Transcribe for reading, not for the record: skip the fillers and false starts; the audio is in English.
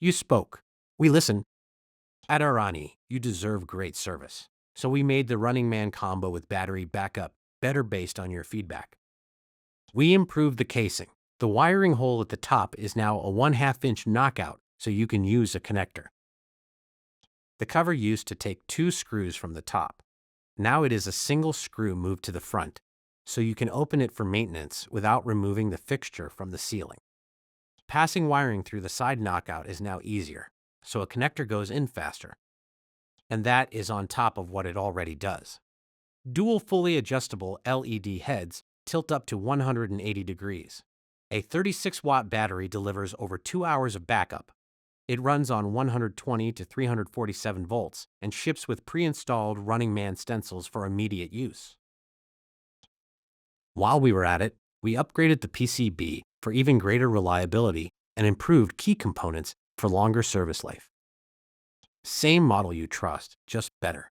You spoke. We listened. At Arani, you deserve great service. So we made the Running Man combo with battery backup better based on your feedback. We improved the casing. The wiring hole at the top is now a 1/2-inch knockout, so you can use a connector. The cover used to take 2 screws from the top. Now it is a single screw moved to the front, so you can open it for maintenance without removing the fixture from the ceiling. Passing wiring through the side knockout is now easier, so a connector goes in faster. And that is on top of what it already does. Dual fully adjustable LED heads tilt up to 180 degrees. A 36-watt battery delivers over 2 hours of backup. It runs on 120 to 347 volts and ships with pre-installed Running Man stencils for immediate use. While we were at it, we upgraded the PCB for even greater reliability and improved key components for longer service life. Same model you trust, just better.